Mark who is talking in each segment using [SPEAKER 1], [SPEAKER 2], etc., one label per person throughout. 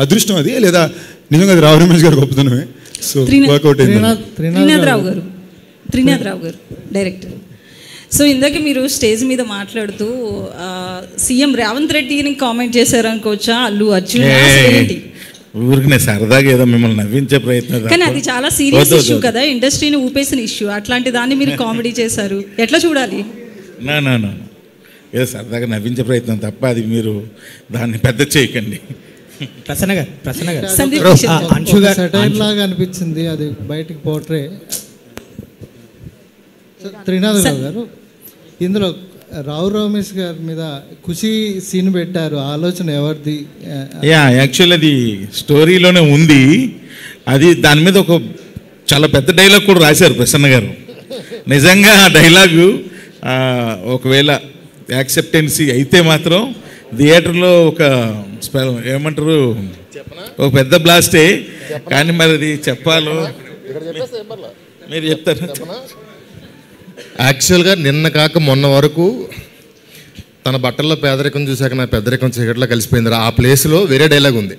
[SPEAKER 1] అదృష్టం అది లేదా నిజంగా అది రావు రమేష్ గారు గొప్పతనమే. సో వర్కౌట్ అయింది.
[SPEAKER 2] త్రినాథ్ రావు గారు డైరెక్టర్. సో ఇందాక మీరు స్టేజ్ మీద మాట్లాడుతూ సీఎం రేవంత్ రెడ్డిని కామెంట్ చేశారు అనుకోవచ్చా, అల్లు అర్జున్
[SPEAKER 3] ఊరికి సరదాగా ఏదో మిమ్మల్ని నవ్వించే ప్రయత్నం,
[SPEAKER 2] కానీ అది చాలా సీరియస్ ఇష్యూ కదా, ఇండస్ట్రీని ఊపేసిన ఇష్యూ. అట్లాంటి దాన్ని మీరు కామెడీ చేశారు, ఎట్లా చూడాలి?
[SPEAKER 3] నా ఏదో సరదాగా నవ్వించే ప్రయత్నం తప్ప అది మీరు దాన్ని పెద్ద చేయకండి.
[SPEAKER 4] ప్రసన్న గారు
[SPEAKER 5] లాగా అనిపించింది అది బయటికి పోట్రే. త్రినాథ్ రావు గారు ఇందులో రావు రమేష్ గారి మీద ఖుషి సీన్ పెట్టారు, ఆలోచన ఎవరిది?
[SPEAKER 3] యాక్చువల్ అది స్టోరీలోనే ఉంది. అది దాని మీద ఒక చాలా పెద్ద డైలాగ్ కూడా రాశారు ప్రసన్న గారు. నిజంగా ఆ డైలాగు ఒకవేళ యాక్సెప్టెన్సీ అయితే మాత్రం థియేటర్లో ఒక ఏమంటారు ఒక పెద్ద బ్లాస్టే. కానీ మరి అది చెప్పాలో మీరు చెప్తారు.
[SPEAKER 6] యాక్చువల్గా నిన్న కాక మొన్న వరకు తన బట్టల్లో పేదరికం చూశాక నా పెద్దరికం చీకట్లో కలిసిపోయింది. ఆ ప్లేస్లో వేరే డైలాగ్ ఉంది.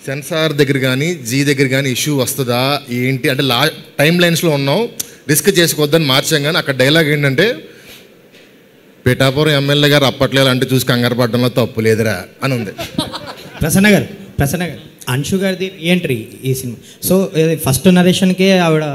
[SPEAKER 6] సెన్సార్ దగ్గర కానీ జీ దగ్గర కానీ ఇష్యూ వస్తుందా ఏంటి అంటే టైం లైన్స్లో ఉన్నాం, రిస్క్ చేసుకోవద్దని మార్చాం. కానీ అక్కడ డైలాగ్ ఏంటంటే పిఠాపురం ఎమ్మెల్యే గారు అప్పట్లో అంటే చూసి కంగారు పడడంలో తప్పు లేదురా అని ఉంది.
[SPEAKER 4] ప్రసన్న గారు అంశు గారిది ఎంట్రీ ఈ సినిమా. సో ఫస్ట్ నరేషన్కే ఆవిడ